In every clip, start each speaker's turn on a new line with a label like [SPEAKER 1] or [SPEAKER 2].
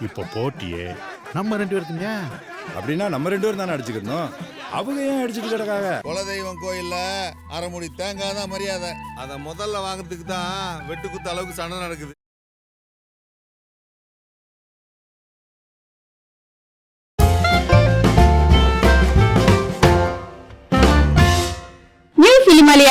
[SPEAKER 1] இப்போ போட்டியே நம்ம 2 பேருக்குங்க.
[SPEAKER 2] அப்படின்னா நம்ம 2 பேரும் தானே அடிச்சுக்கணும். அவங்க ஏன் அடிச்சுட்டு கிடக்காங்க?
[SPEAKER 3] குலதெய்வம் கோயில்ல அரைமுடி தேங்காய் தான் மரியாதை. அதை முதல்ல வாங்குறதுக்கு தான் வெட்டு குத்து அளவுக்கு சண்டை நடக்குது.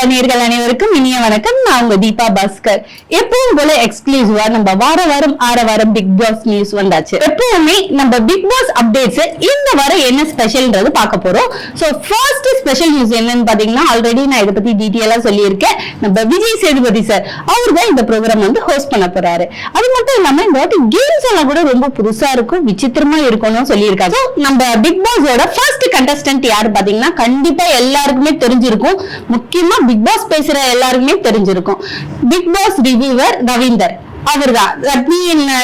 [SPEAKER 4] நேயர்கள் அனைவருக்கும் இனிய வணக்கம். நான் உங்க தீபா பாஸ்கர். எப்பவும் போல எக்ஸ்க்ளூசிவா நம்ம வாரம் பிக் பாஸ் நியூஸ் வந்தாச்சு. எப்பவுமே நம்ம பிக் பாஸ் அப்டேட்ஸ் இந்த வாரம் என்ன ஸ்பெஷல்ன்றது பார்க்க போறோம். சோ ஃபர்ஸ்ட் ஸ்பெஷல் நியூஸ் என்னன்னு பாத்தீங்கன்னா, ஆல்ரெடி நான் இதை பத்தி டீடைலா சொல்லியிருக்கேன். நம்ம விஜய் சேதுபதி சார் அவர் தான் இந்த ப்ரோக்ராம் வந்து ஹோஸ்ட் பண்ண போறாரு. அது மட்டும் இல்லாம இந்த வாட்டி கேம்ஸ் எல்லாம் கூட ரொம்ப புதுசா இருக்கும், விசித்திரமா இருக்கணும்னு சொல்லியிருக்காங்க. நம்ம பிக் பாஸோட ஃபர்ஸ்ட் கண்டஸ்டன்ட் யாரு பாத்தீங்கன்னா, கண்டிப்பா எல்லாருக்குமே தெரிஞ்சிருக்கும். முக்கியமா பிக் பாஸ் பேசுற எல்லாருக்குமே தெரிஞ்சிருக்கும். பிக் பாஸ் ரிவ்யூவர் ரவீந்தர் அவர்தான்.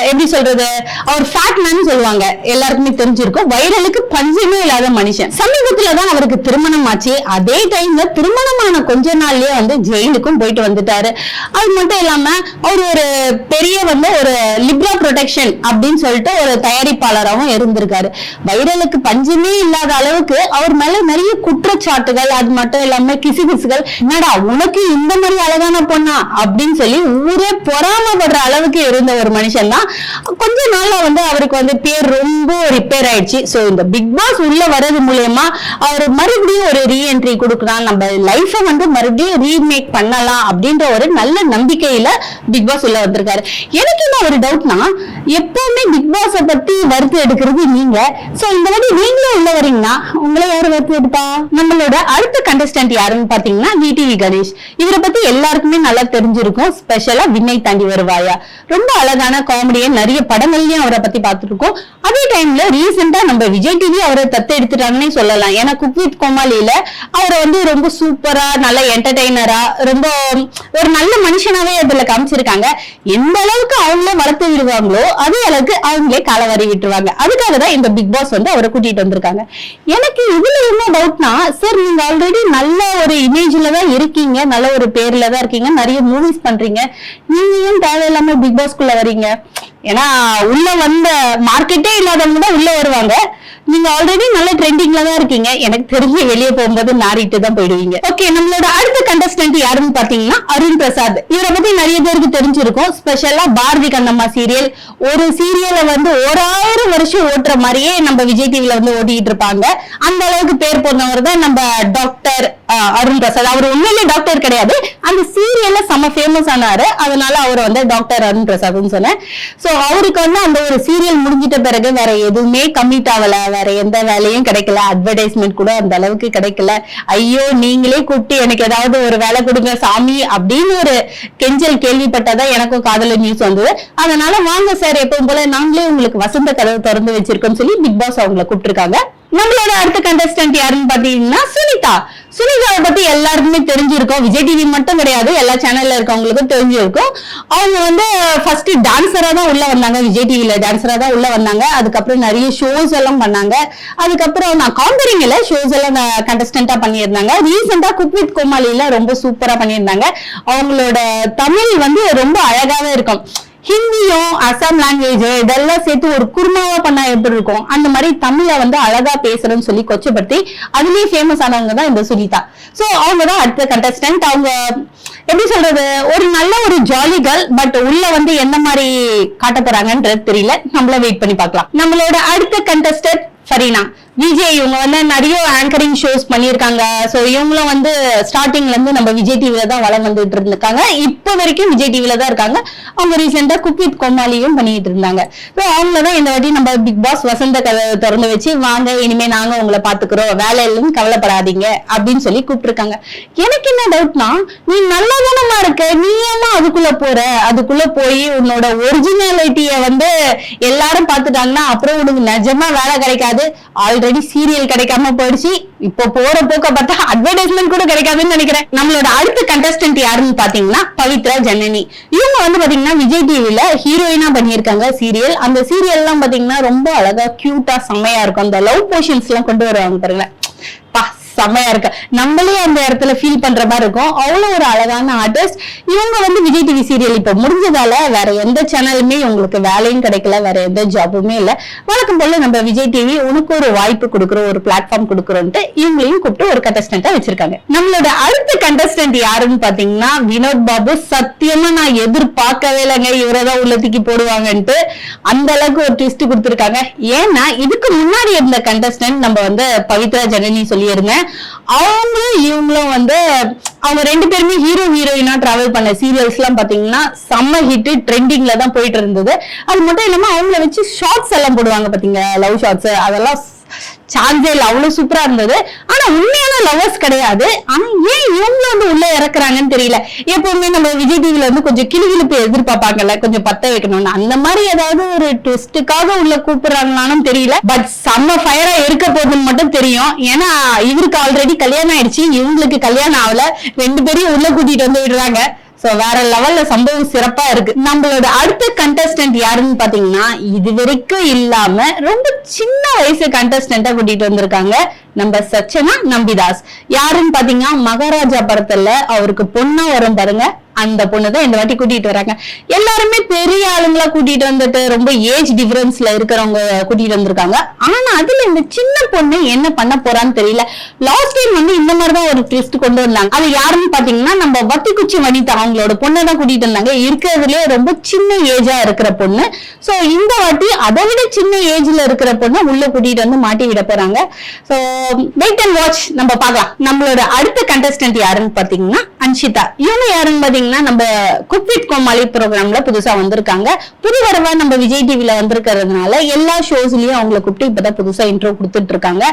[SPEAKER 4] எப்படி சொல்றது, அவர் ஃபேட் மேன் சொல்லுவாங்க, எல்லாருக்குமே தெரிஞ்சிருக்கும். வைரலுக்கு பஞ்சமே இல்லாத மனுஷன். சமீபத்துலதான் அவருக்கு திருமணம் ஆச்சு. அதே டைம்ல திருமணமான கொஞ்ச நாள்லயே வந்து ஜெயிலுக்கும் போயிட்டு வந்துட்டாரு. அது மட்டும் இல்லாம அவர் ஒரு பெரிய வந்து ஒரு லிப்ரா ப்ரொடெக்ஷன் அப்படின்னு சொல்லிட்டு ஒரு தயாரிப்பாளராகவும் இருந்திருக்காரு. வைரலுக்கு பஞ்சமே இல்லாத அளவுக்கு அவர் மேல நிறைய குற்றச்சாட்டுகள், அது மட்டும் இல்லாம கிசுகிசுகள். என்னடா உனக்கு இந்த மாதிரி அழகான பொண்ணா அப்படின்னு சொல்லி ஊரே பொறாமப்படுற அளவுக்கு இருந்த ஒரு மனுஷன் தான். கொஞ்ச நாள்ல வந்து அவருக்கு வந்து பேர் ரொம்ப ரிப்பேர் ஆயிடுச்சு. சோ இந்த பிக் பாஸ் உள்ள வர்றது மூலமா அவர் மறுபடியும் ஒரு ரீஎன்ட்ரி கொடுக்கலாம், நம்ம லைஃபை வந்து மறுபடியும் ரீமேக் பண்ணலாம் அப்படின்ற ஒரு நல்ல நம்பிக்கையில பிக் பாஸ் உள்ள வந்திருக்காரு. எனக்கு என்ன ஒரு டவுட்னா, எப்பவுமே பிக் பாஸ பத்தி வருத்து எடுக்கிறது நீங்க. சோ இந்த மாதிரி நீங்களும் உள்ள வரீங்கன்னா உங்களை யாரு வருத்து எடுப்பா? நம்மளோட அடுத்த கண்டஸ்டன்ட் யாருன்னு பாத்தீங்கன்னா விடிவி கணேஷ். இவரை பத்தி எல்லாருக்குமே நல்லா தெரிஞ்சிருக்கும். ஸ்பெஷலா விண்ணை தாண்டி வருவாயா, ரொம்ப அழகான காமெடியன், நிறைய படங்கள்லயும் அவரை பத்தி பார்த்துருக்கோம். அதே டைம்ல ரீசெண்டா நம்ம விஜய் டிவி அவரை தத்து எடுத்துட்டாங்கன்னே சொல்லலாம். ஏன்னா குக் வித் கோமாளியில அவரை வந்து ரொம்ப சூப்பரா, நல்ல என்டர்டெய்னரா, ரொம்ப ஒரு நல்ல மனுஷனாவே அதுல காமிச்சிருக்காங்க. எந்த அளவுக்கு அவங்களே வளர்த்து விடுவாங்களோ அதே அளவுக்கு அவங்களே காலவாரி விட்டுருவாங்க. அதுக்காக தான் இந்த பிக் பாஸ் வந்து அவரை கூட்டிட்டு வந்திருக்காங்க. எனக்கு இதுல என்ன டவுட்னா, சார் நீங்க ஆல்ரெடி நல்ல ஒரு இமேஜ்ல தான் இருக்கீங்க, நல்ல ஒரு பேர்ல தான் இருக்கீங்க, நிறைய மூவிஸ் பண்றீங்க, நீங்க ஏன் தேவையில்லாம பிக் பாஸ்க்குள்ள வரீங்க? ஏன்னா உள்ள வந்த மார்க்கெட்டே இல்லாதவங்க தான் உள்ள வருவாங்க. நீங்க ஆல்ரெடி நல்ல ட்ரெண்டிங்ல தான் இருக்கீங்க. எனக்கு தெரிஞ்சு வெளியே போகும்போது நாரிட்டு தான் போயிடுவீங்க. ஓகே, நம்மளோட அடுத்த கண்டஸ்டன்ட் யாருன்னு பாத்தீங்கன்னா அருண் பிரசாத். இவரை பத்தி நிறைய பேருக்கு தெரிஞ்சிருக்கும். ஸ்பெஷலா பாரதி கண்ணம்மா சீரியல், ஒரு சீரியலை வந்து 1000 வருஷம் ஓட்டுற மாதிரியே நம்ம விஜய் டிவில வந்து ஓட்டிட்டு இருப்பாங்க. அந்த அளவுக்கு பேர் போனவர் தான் நம்ம டாக்டர் அருண் பிரசாத். அவர் உண்மையிலே டாக்டர் கிடையாது, அந்த சீரியல்ல செம ஃபேமஸ் ஆனாரு, அதனால அவர் வந்து டாக்டர் அருண் பிரசாத்னு சொன்னேன். சோ அவருக்கு வந்து அந்த ஒரு சீரியல் முடிஞ்சிட்ட பிறகு வேற எதுவுமே கம்மிட் ஆகல, வேற எந்த வேலையும் கிடைக்கல, அட்வர்டைஸ்மெண்ட் கூட அந்த அளவுக்கு கிடைக்கல. ஐயோ நீங்களே கூப்பிட்டு எனக்கு ஏதாவது ஒரு வேலை கொடுங்க சாமி அப்படின்னு ஒரு கெஞ்சல் கேள்விப்பட்டதா எனக்கும் காதல நியூஸ் வந்தது. அதனால வாங்க சார், எப்பவும் போல நாங்களே உங்களுக்கு வசந்த கதவு திறந்து வச்சிருக்கோம்னு சொல்லி பிக் பாஸ் அவங்களை கூப்பிட்டுருக்காங்க. நம்மளோட அடுத்த கண்டஸ்டன்ட் யாருன்னு பாத்தீங்கன்னா சுனிதா. சுனிதாவை பத்தி எல்லாருக்குமே தெரிஞ்சிருக்கும். விஜய் டிவி மட்டும் கிடையாது, எல்லா சேனல்ல இருக்கவங்களுக்கும் தெரிஞ்சிருக்கும். அவங்க வந்து ஃபர்ஸ்ட் டான்சரா தான் உள்ள வந்தாங்க, விஜய் டிவில டான்சரா தான் உள்ள வந்தாங்க. அதுக்கப்புறம் நிறைய ஷோஸ் எல்லாம் பண்ணாங்க. அதுக்கப்புறம் நான் காம்பரிங்ல ஷோஸ் எல்லாம் கண்டஸ்டன்டா பண்ணியிருந்தாங்க. ரீசெண்டா குக் வித் கோமாளியில ரொம்ப சூப்பரா பண்ணியிருந்தாங்க. அவங்களோட தமிழ் வந்து ரொம்ப அழகாவே இருக்கும். ஹிந்தியும் அசாம் லாங்குவேஜ் இதெல்லாம் சேர்த்து ஒரு குருமாவா பண்ணா எப்படி இருக்கும், அந்த மாதிரி தமிழை வந்து அழகா பேசுறேன்னு சொல்லி கொச்சப்படுத்தி அதுலயே ஃபேமஸ் ஆனவங்க தான் இந்த சுனிதா. சோ அவங்கதான் அடுத்த கண்டஸ்டன்ட். அவங்க எப்படி சொல்றது, ஒரு நல்ல ஒரு ஜாலி கேர்ள். பட் உள்ள வந்து எந்த மாதிரி காட்ட போறாங்கன்றது தெரியல, நம்மள வெயிட் பண்ணி பார்க்கலாம். நம்மளோட அடுத்த கண்டஸ்டன்ட் ஃபரீனா. விஜய் இவங்க வந்து நிறைய ஆங்கரிங் ஷோஸ் பண்ணியிருக்காங்க. சோ இவங்களும் வந்து ஸ்டார்டிங்ல இருந்து நம்ம விஜய் டிவில தான் வளம் வந்துட்டு இருந்திருக்காங்க. இப்ப வரைக்கும் விஜய் டிவில தான் இருக்காங்க. அவங்க ரீசெண்டா குக் வித் கோமாளியும் பண்ணிட்டு இருந்தாங்க. சோ அவங்களதான் இந்த வாட்டி நம்ம பிக் பாஸ் வசந்த கதவை திறந்து வச்சு, வாங்க இனிமே நாங்க உங்களை பாத்துக்கிறோம், வேலை இல்லைன்னு கவலைப்படாதீங்க அப்படின்னு சொல்லி கூப்பிட்டுருக்காங்க. எனக்கு என்ன டவுட்னா, நீ நல்லா தானமா இருக்க, நீ ஏமா அதுக்குள்ள போற? அதுக்குள்ள போய் உன்னோட ஒரிஜினாலிட்டிய வந்து எல்லாரும் பாத்துட்டாங்கன்னா அப்புறம் உனக்கு நிஜமா வேலை கிடைக்காது. ஆல்ரெடி சீரியல் கிடைக்காம போயிடுச்சு, இப்போ போற போக்க பார்த்தா அட்வர்டைஸ்மெண்ட் கூட கிடைக்காதுன்னு நினைக்கிறேன். நம்மளோட அடுத்த கண்டஸ்டன்ட் யாருன்னு பாத்தீங்கன்னா பவித்ரா ஜனனி. இவங்க வந்து பாத்தீங்கன்னா விஜய் டிவில ஹீரோயினா பண்ணியிருக்காங்க சீரியல். அந்த சீரியல் எல்லாம் பாத்தீங்கன்னா ரொம்ப அழகா கியூட்டா செம்மையா இருக்கும். அந்த லவ் போர்ஷன்ஸ் எல்லாம் கொண்டு வருவாங்க பாருங்க, செமையா இருக்கு. நம்மளே அந்த இடத்துல ஃபீல் பண்ற மாதிரி இருக்கும். அவ்வளவு ஒரு அழகான ஆர்டிஸ்ட். இவங்க வந்து விஜய் டிவி சீரியல் இப்ப முடிஞ்சதால வேற எந்த சேனலுமே உங்களுக்கு வேலையும் கிடைக்கல, வேற எந்த ஜாபுமே இல்ல. வழக்கம் போல நம்ம விஜய் டிவி உனக்கு ஒரு வாய்ப்பு கொடுக்குறோம், ஒரு பிளாட்ஃபார்ம் கொடுக்குறோம்ட்டு இவங்களையும் கூப்பிட்டு ஒரு கண்டஸ்டன்டா வச்சிருக்காங்க. நம்மளோட அடுத்த கண்டஸ்டன்ட் யாருன்னு பாத்தீங்கன்னா வினோத் பாபு. சத்தியமா நான் எதிர்பார்க்கவே இல்லைங்க இவரதான் உள்ளத்துக்கு போடுவாங்கன்ட்டு. அந்த அளவுக்கு ஒரு ட்விஸ்ட் கொடுத்திருக்காங்க. ஏன்னா இதுக்கு முன்னாடி இருந்த கண்டஸ்டன்ட் நம்ம வந்து பவித்ரா ஜனனி சொல்லியிருந்தேன். அவங்களும் இவங்களும் வந்து அவங்க 2 பேருமே ஹீரோ ஹீரோயினா டிராவல் பண்ண சீரியல்ஸ் எல்லாம் பாத்தீங்கன்னா செம்ம ஹிட், ட்ரெண்டிங்ல தான் போயிட்டு இருந்தது. அது மட்டும் இல்லாம அவங்கள வச்சு ஷார்ட்ஸ் எல்லாம் போடுவாங்க பாத்தீங்க, லவ் ஷார்ட்ஸ். அதெல்லாம் சான்ஸே இல்ல, அவ்வளவு சூப்பரா இருந்தது. ஆனா உண்மையான லவர்ஸ் கிடையாது. ஆனா ஏன் இவங்க வந்து உள்ள இறக்குறாங்கன்னு தெரியல. எப்பவுமே நம்ம விஜய் டிவில வந்து கொஞ்சம் கிளிகிழிப்பு எதிர்பார்ப்பாங்கல்ல, கொஞ்சம் பத்த வைக்கணும்னு. அந்த மாதிரி ஏதாவது ஒரு ட்விஸ்டுக்காக உள்ள கூப்பிடுறாங்களான்னு தெரியல. பட் செம்ம ஃபயரா இருக்க போகுதுன்னு மட்டும் தெரியும். ஏன்னா இவருக்கு ஆல்ரெடி கல்யாணம் ஆயிடுச்சு, இவங்களுக்கு கல்யாணம் ஆகல. 2 பேரையும் உள்ள கூட்டிட்டு வந்து விடுறாங்க. சோ வேற லெவல்ல சம்பவம் சிறப்பா இருக்கு. நம்மளோட அடுத்த கண்டஸ்டன்ட் யாருன்னு பாத்தீங்கன்னா இது வரைக்கும் இல்லாம ரொம்ப சின்ன வயசு கண்டஸ்டன்டா கூட்டிட்டு வந்திருக்காங்க. நம்ம சச்சனா நம்பிதாஸ். யாருன்னு பாத்தீங்கன்னா மகாராஜா படத்துல அவருக்கு பொண்ணா வரும் பாருங்க, அந்த பொண்ணுதான் இந்த வாட்டி கூட்டிட்டு வராங்க. எல்லாருமே பெரிய ஆளுங்களா கூட்டிட்டு வந்துட்டு ரொம்ப ஏஜ் டிஃபரன்ஸ்ல இருக்கிறவங்க கூட்டிட்டு வந்திருக்காங்க. ஆனா அதுல இந்த சின்ன பொண்ணு என்ன பண்ண போறான்னு தெரியல. லாஸ்ட் டைம் வந்து இந்த மாதிரிதான் ஒரு ட்விஸ்ட் கொண்டு வந்தாங்க. அது யாருன்னு பாத்தீங்கன்னா நம்ம வத்திக்குச்சி வனிதா அவங்களோட பொண்ணதான் கூட்டிட்டு வந்தாங்க. இருக்கிறதுலயே ரொம்ப சின்ன ஏஜா இருக்கிற பொண்ணு. சோ இந்த வாட்டி அதை விட சின்ன ஏஜ்ல இருக்கிற பொண்ணு உள்ள கூட்டிட்டு வந்து மாட்டி விட போறாங்க. சோ வெயிட் அண்ட் வாட்ச், நம்ம பார்க்கலாம். நம்மளோட அடுத்த கண்டஸ்டன்ட் யாருன்னு பாத்தீங்கன்னா அன்ஷிதா. இவங்க யாருன்னு பாத்தீங்கன்னா நம்ம குக் வித் கோமாளி ப்ரோக்ராம்ல புதுசா வந்திருக்காங்க. புது வரவா நம்ம விஜய் டிவில வந்திருக்கிறதுனால எல்லா ஷோஸ்லயும் அவங்களை கூப்பிட்டு இப்பதான் புதுசா இன்ட்ரோ கொடுத்துட்டு இருக்காங்க.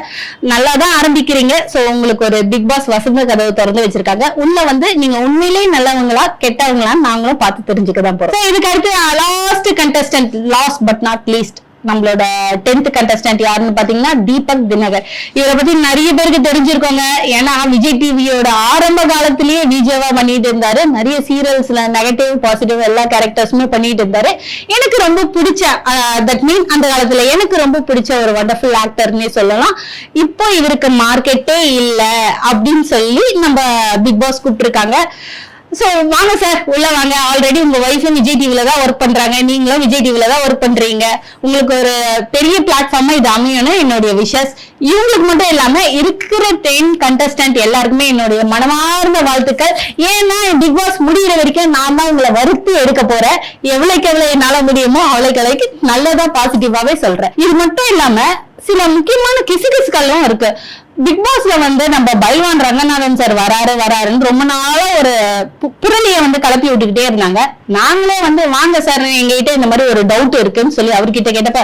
[SPEAKER 4] நல்லாதான் ஆரம்பிக்கிறீங்க. சோ உங்களுக்கு ஒரு பிக் பாஸ் வசந்த கதவு திறந்து வச்சிருக்காங்க. உள்ள வந்து நீங்க உண்மையிலேயே நல்லவங்களா கெட்டவங்களா நாங்களும் பார்த்து தெரிஞ்சுக்கதான் போறோம். இதுக்கு அடுத்து last contestant, last but not least, நம்மளோட 10th கண்டஸ்டன்ட் யாருன்னு பாத்தீங்கன்னா தீபக் தினகர். இவரை பத்தி நிறைய பேருக்கு தெரிஞ்சிருக்கோங்க. ஏன்னா விஜய் டிவியோட ஆரம்ப காலத்திலேயே விஜயவா பண்ணிட்டு இருந்தாரு. நிறைய சீரியல்ஸ்ல நெகட்டிவ் பாசிட்டிவ் எல்லா கேரக்டர்ஸுமே பண்ணிட்டு இருந்தாரு. எனக்கு ரொம்ப பிடிச்ச தட் மீன் அந்த காலத்துல எனக்கு ரொம்ப பிடிச்ச ஒரு வண்டர்ஃபுல் ஆக்டர்னே சொல்லலாம். இப்போ இவருக்கு மார்க்கெட்டே இல்ல அப்படின்னு சொல்லி நம்ம பிக் பாஸ் கூப்பிட்டுருக்காங்க. சோ வாங்க சார் உள்ள வாங்க. ஆல்ரெடி உங்க ஒய்ஃபும் விஜய் டிவில தான் ஒர்க் பண்றாங்க, நீங்களும் விஜய் டிவில தான் ஒர்க் பண்றீங்க. உங்களுக்கு ஒரு பெரிய பிளாட்ஃபார்மா இது அமையணும் என்னுடைய விஷஸ். இவங்களுக்கு மட்டும் இல்லாம இருக்கிற 10 கண்டஸ்டன்ட் எல்லாருக்குமே என்னுடைய மனமார்ந்த வாழ்த்துக்கள். ஏன்னா பிக் பாஸ் முடிகிற வரைக்கும் நான் தான் உங்களை வருத்தி எடுக்க போறேன். எவ்வளவுக்கு எவ்வளவு என்னால முடியுமோ அவ்வளவுக்கு நல்லதா பாசிட்டிவாவே சொல்றேன். இது மட்டும் இல்லாம சில முக்கியமான கிசுகிசுகளும் இருக்கு. பிக் பாஸ்ல வந்து நம்ம பைல்வான் ரங்கநாதன் சார் வராருன்னு ரொம்ப நாளா ஒரு புரளிய வந்து கலப்பி விட்டுக்கிட்டே இருந்தாங்க. நாங்களே வந்து வாங்க சார் எங்ககிட்ட இந்த மாதிரி ஒரு டவுட் இருக்குன்னு சொல்லி அவர்கிட்ட கேட்டப்ப,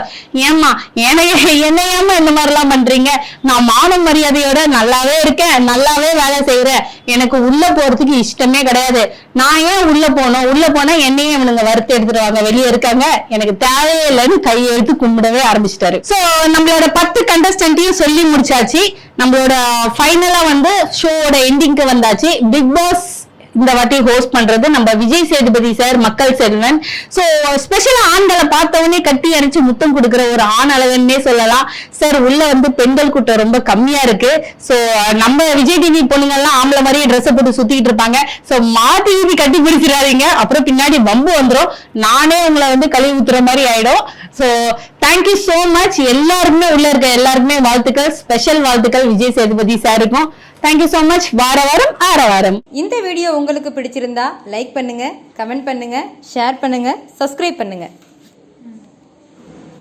[SPEAKER 4] ஏமா என்ன ஏமா இந்த மாதிரி எல்லாம் பண்றீங்க, நான் மான மரியாதையோட நல்லாவே இருக்கேன், நல்லாவே வேலை செய்யறேன், எனக்கு உள்ள போறதுக்கு இஷ்டமே கிடையாது, நான் ஏன் உள்ள போனோம், உள்ள போனா என்னையும் இவனுங்க வறுத்து எடுத்துருவாங்க, வெளியே இருக்காங்க, எனக்கு தேவையே இல்லைன்னு கையெழுத்து கும்பிடவே ஆரம்பிச்சிட்டாரு. சோ நம்மளோட 10 கண்டஸ்டன்ட்டையும் சொல்லி முடிச்சாச்சு. நம்மளோட ஃபைனலா வந்து ஷோவோட எண்டிங்க்கு வந்தாச்சு. பிக் பாஸ் இந்த வாட்டி ஹோஸ்ட் பண்றது நம்ம விஜய் சேதுபதி சார், மக்கள் செல்வன். சோ ஸ்பெஷலா ஆண்களை பார்த்தவனே கட்டி அடிச்சு முத்தம் கொடுக்கிற ஒரு ஆண் அழகன்னே சொல்லலாம். சார் உள்ள வந்து பெண்கள் கூட்டம் ரொம்ப கம்மியா இருக்கு. சோ நம்ம விஜய் டிவி பொண்ணுங்க எல்லாம் ஆம்பளை மாதிரியே ட்ரெஸ் போட்டு சுத்திட்டு இருப்பாங்க. சோ மாத்தி வீதி கட்டி பிடிச்சிடாதீங்க, அப்புறம் பின்னாடி வம்பு வந்துடும், நானே உங்களை வந்து கழுவி ஊத்துற மாதிரி ஆயிடும். So thank you so much. எல்லாருக்குமே உள்ள இருக்க எல்லாருக்குமே வாழ்த்துக்கள், ஸ்பெஷல் வாழ்த்துக்கள் விஜய் சேதுபதி சாருக்கும். Thank you so much. வாரம் ஆரவாரம்.
[SPEAKER 5] இந்த வீடியோ உங்களுக்கு பிடிச்சிருந்தா லைக் பண்ணுங்க, கமெண்ட் பண்ணுங்க, ஷேர் பண்ணுங்க, சப்ஸ்கிரைப் பண்ணுங்க.